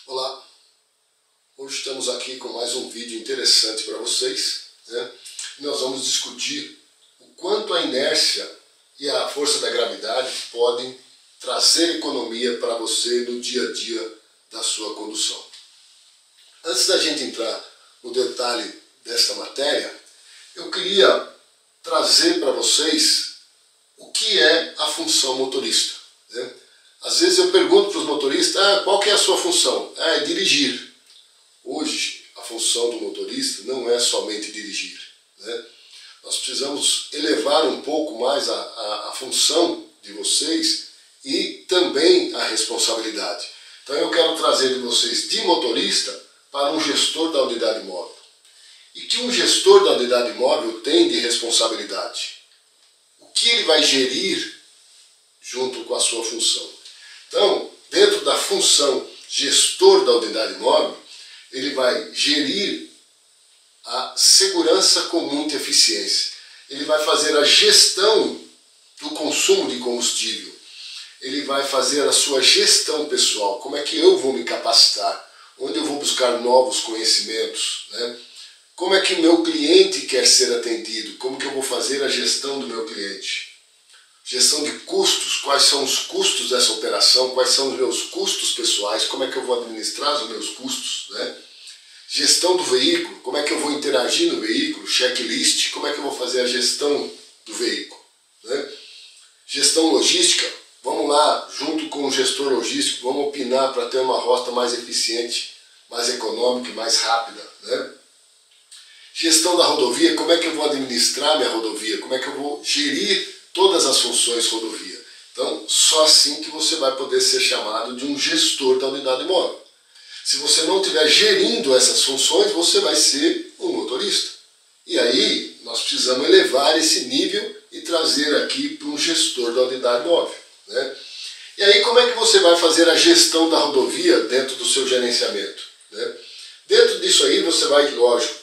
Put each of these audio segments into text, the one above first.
Olá, hoje estamos aqui com mais um vídeo interessante para vocês, né? Nós vamos discutir o quanto a inércia e a força da gravidade podem trazer economia para você no dia a dia da sua condução. Antes da gente entrar no detalhe desta matéria, eu queria trazer para vocês o que é a função motorista, né? Às vezes eu pergunto para os motoristas, qual que é a sua função? É dirigir. Hoje, a função do motorista não é somente dirigir, né? Nós precisamos elevar um pouco mais a função de vocês e também a responsabilidade. Então eu quero trazer de vocês de motorista para um gestor da unidade móvel. E que um gestor da unidade móvel tem de responsabilidade? O que ele vai gerir junto com a sua função? Então, dentro da função gestor da unidade móvel, ele vai gerir a segurança com muita eficiência. Ele vai fazer a gestão do consumo de combustível. Ele vai fazer a sua gestão pessoal. Como é que eu vou me capacitar? Onde eu vou buscar novos conhecimentos, né? Como é que o meu cliente quer ser atendido? Como que eu vou fazer a gestão do meu cliente? Gestão de custos, quais são os custos dessa operação, quais são os meus custos pessoais, como é que eu vou administrar os meus custos, né? Gestão do veículo, como é que eu vou interagir no veículo, checklist, como é que eu vou fazer a gestão do veículo, né? Gestão logística, vamos lá, junto com o gestor logístico, vamos opinar para ter uma rota mais eficiente, mais econômica e mais rápida, né? Gestão da rodovia, como é que eu vou administrar minha rodovia, como é que eu vou gerir todas as funções rodovia. Então, só assim que você vai poder ser chamado de um gestor da unidade móvel. Se você não estiver gerindo essas funções, você vai ser um motorista. E aí, nós precisamos elevar esse nível e trazer aqui para um gestor da unidade móvel, né? E aí, como é que você vai fazer a gestão da rodovia dentro do seu gerenciamento, né? Dentro disso aí, você vai, lógico,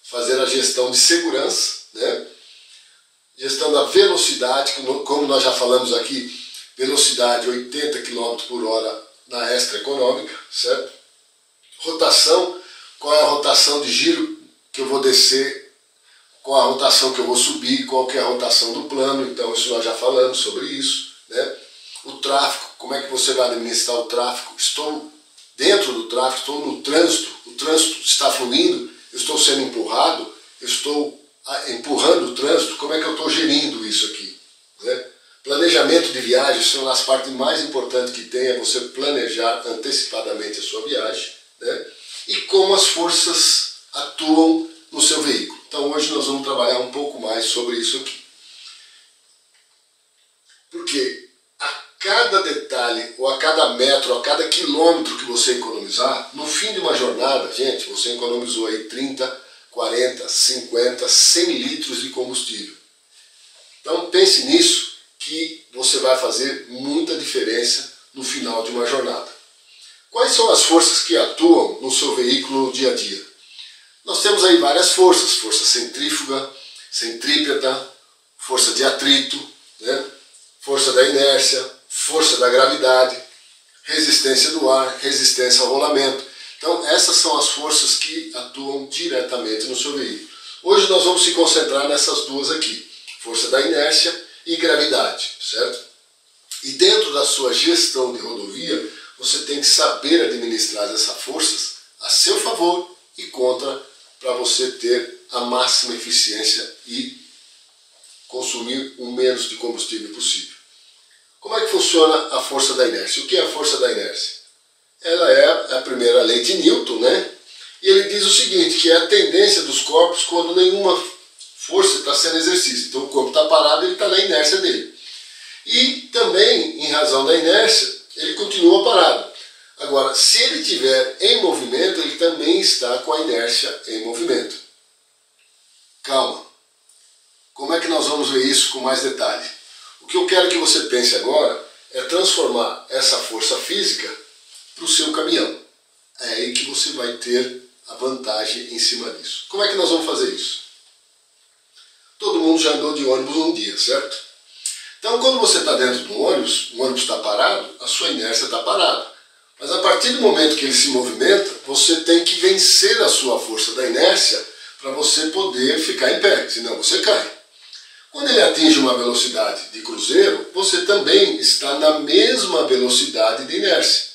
fazer a gestão de segurança, né? Gestão da velocidade, como nós já falamos aqui, velocidade 80 km por hora na extra econômica, certo? Rotação, qual é a rotação de giro que eu vou descer, qual a rotação que eu vou subir, qual que é a rotação do plano, então isso nós já falamos sobre isso, né? O tráfego, como é que você vai administrar o tráfego? Estou dentro do tráfego, estou no trânsito, o trânsito está fluindo, eu estou sendo empurrado, eu estou empurrando o trânsito, como é que eu estou gerindo isso aqui, né? Planejamento de viagem, isso é uma das partes mais importantes que tem, é você planejar antecipadamente a sua viagem, né? E como as forças atuam no seu veículo. Então hoje nós vamos trabalhar um pouco mais sobre isso aqui. Porque a cada detalhe, ou a cada metro, a cada quilômetro que você economizar, no fim de uma jornada, gente, você economizou aí 30, 40, 50, 100 litros de combustível. Então pense nisso, que você vai fazer muita diferença no final de uma jornada. Quais são as forças que atuam no seu veículo no dia a dia? Nós temos aí várias forças, força centrífuga, centrípeta, força de atrito, né? Força da inércia, força da gravidade, resistência do ar, resistência ao rolamento. Então essas são as forças que atuam diretamente no seu veículo. Hoje nós vamos se concentrar nessas duas aqui, força da inércia e gravidade, certo? E dentro da sua gestão de rodovia, você tem que saber administrar essas forças a seu favor e contra, para você ter a máxima eficiência e consumir o menos de combustível possível. Como é que funciona a força da inércia? O que é a força da inércia? Ela é a primeira lei de Newton, né? E ele diz o seguinte, que é a tendência dos corpos quando nenhuma força está sendo exercida. Então o corpo está parado, ele está na inércia dele. E também, em razão da inércia, ele continua parado. Agora, se ele estiver em movimento, ele também está com a inércia em movimento. Calma. Como é que nós vamos ver isso com mais detalhe? O que eu quero que você pense agora é transformar essa força física para o seu caminhão. É aí que você vai ter a vantagem em cima disso. Como é que nós vamos fazer isso? Todo mundo já andou de ônibus um dia, certo? Então quando você está dentro do ônibus, o ônibus está parado, a sua inércia está parada. Mas a partir do momento que ele se movimenta, você tem que vencer a sua força da inércia para você poder ficar em pé, senão você cai. Quando ele atinge uma velocidade de cruzeiro, você também está na mesma velocidade de inércia.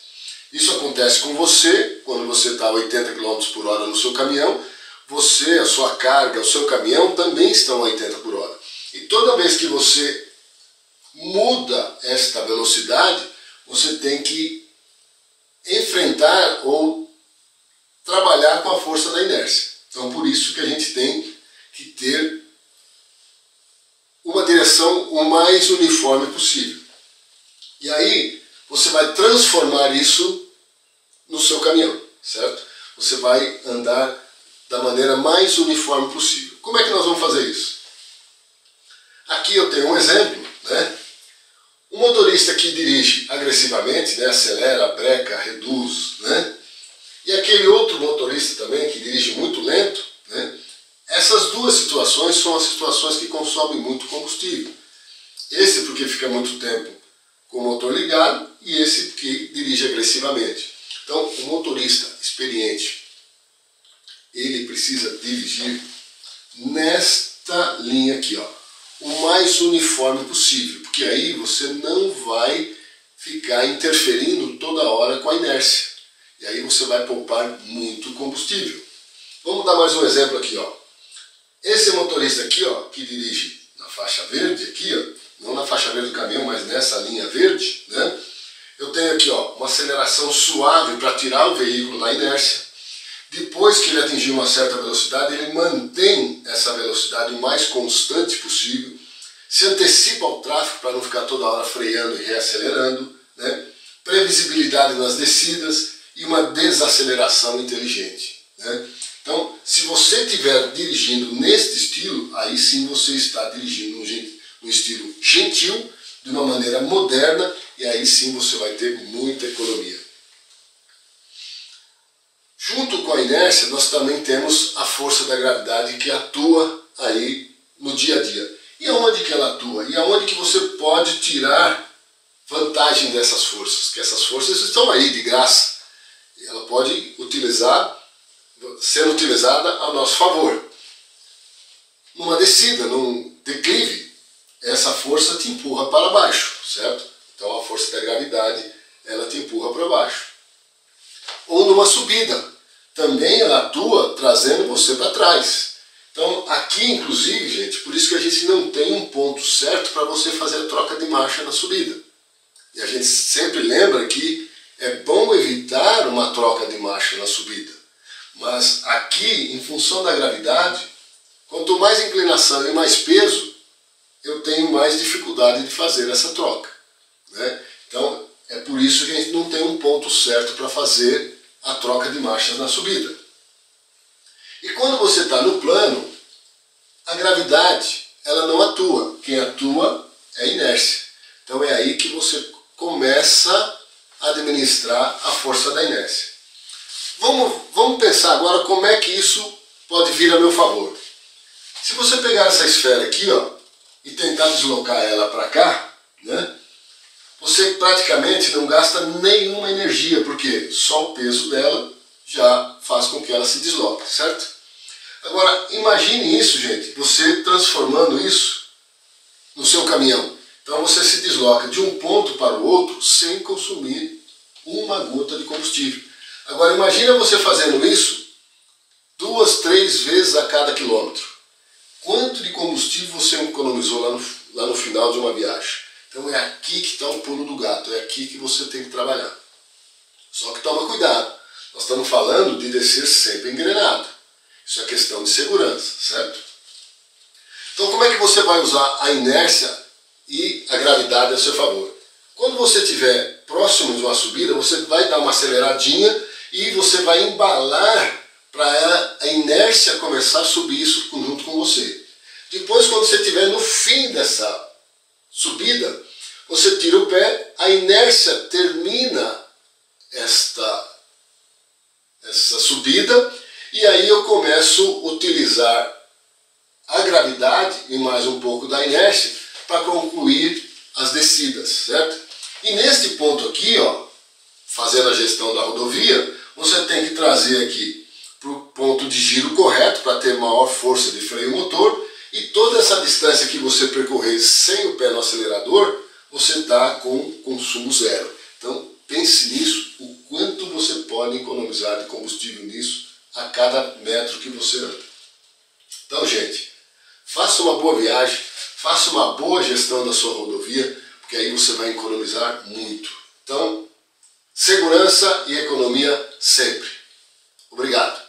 Isso acontece com você, quando você está a 80 km por hora no seu caminhão, você, a sua carga, o seu caminhão também estão a 80 por hora. E toda vez que você muda esta velocidade, você tem que enfrentar ou trabalhar com a força da inércia. Então, por isso que a gente tem que ter uma direção o mais uniforme possível. E aí, você vai transformar isso no seu caminhão, certo? Você vai andar da maneira mais uniforme possível. Como é que nós vamos fazer isso? Aqui eu tenho um exemplo, né? Um motorista que dirige agressivamente, né? Acelera, breca, reduz, né? E aquele outro motorista também que dirige muito lento, né? Essas duas situações são as situações que consomem muito combustível. Esse porque fica muito tempo com o motor ligado e esse que dirige agressivamente. Então, o motorista experiente, ele precisa dirigir nesta linha aqui, ó, o mais uniforme possível, porque aí você não vai ficar interferindo toda hora com a inércia. E aí você vai poupar muito combustível. Vamos dar mais um exemplo aqui, ó. Esse motorista aqui, ó, que dirige na faixa verde aqui, ó, não na faixa verde do caminhão, mas nessa linha verde, né? Eu tenho aqui, ó, uma aceleração suave para tirar o veículo da inércia. Depois que ele atingir uma certa velocidade, ele mantém essa velocidade o mais constante possível, se antecipa ao tráfego para não ficar toda hora freando e reacelerando, né? Previsibilidade nas descidas e uma desaceleração inteligente, né? Então, se você estiver dirigindo neste estilo, aí sim você está dirigindo um estilo gentil, de uma maneira moderna, e aí sim você vai ter muita economia. Junto com a inércia, nós também temos a força da gravidade que atua aí no dia a dia. E aonde que ela atua? E aonde que você pode tirar vantagem dessas forças? Que essas forças estão aí de graça. E ela pode ser utilizada a nosso favor. Numa descida, num declive, essa força te empurra para baixo, certo? Então a força da gravidade, ela te empurra para baixo. Ou numa subida, também ela atua trazendo você para trás. Então aqui, inclusive, gente, por isso que a gente não tem um ponto certo para você fazer a troca de marcha na subida. E a gente sempre lembra que é bom evitar uma troca de marcha na subida. Mas aqui, em função da gravidade, quanto mais inclinação e mais peso, eu tenho mais dificuldade de fazer essa troca, né? Então, é por isso que a gente não tem um ponto certo para fazer a troca de marchas na subida. E quando você está no plano, a gravidade ela não atua. Quem atua é a inércia. Então é aí que você começa a administrar a força da inércia. Vamos pensar agora como é que isso pode vir a meu favor. Se você pegar essa esfera aqui, ó, e tentar deslocar ela para cá, né, você praticamente não gasta nenhuma energia, porque só o peso dela já faz com que ela se desloque, certo? Agora, imagine isso, gente, você transformando isso no seu caminhão. Então você se desloca de um ponto para o outro sem consumir uma gota de combustível. Agora imagina você fazendo isso 2, 3 vezes a cada quilômetro. Quanto de combustível você economizou lá no final de uma viagem? Então é aqui que está o pulo do gato, é aqui que você tem que trabalhar. Só que toma cuidado, nós estamos falando de descer sempre engrenado. Isso é questão de segurança, certo? Então como é que você vai usar a inércia e a gravidade a seu favor? Quando você estiver próximo de uma subida, você vai dar uma aceleradinha e você vai embalar para a inércia começar a subir isso junto com você. Depois, quando você estiver no fim dessa subida, você tira o pé, a inércia termina essa subida e aí eu começo a utilizar a gravidade e mais um pouco da inércia para concluir as descidas, certo? E neste ponto aqui, ó, fazendo a gestão da rodovia, você tem que trazer aqui para o ponto de giro correto para ter maior força de freio motor, e toda essa distância que você percorrer sem o pé no acelerador, você está com consumo zero. Então pense nisso, o quanto você pode economizar de combustível nisso a cada metro que você anda. Então, gente, faça uma boa viagem, faça uma boa gestão da sua rodovia, porque aí você vai economizar muito. Então, segurança e economia sempre. Obrigado.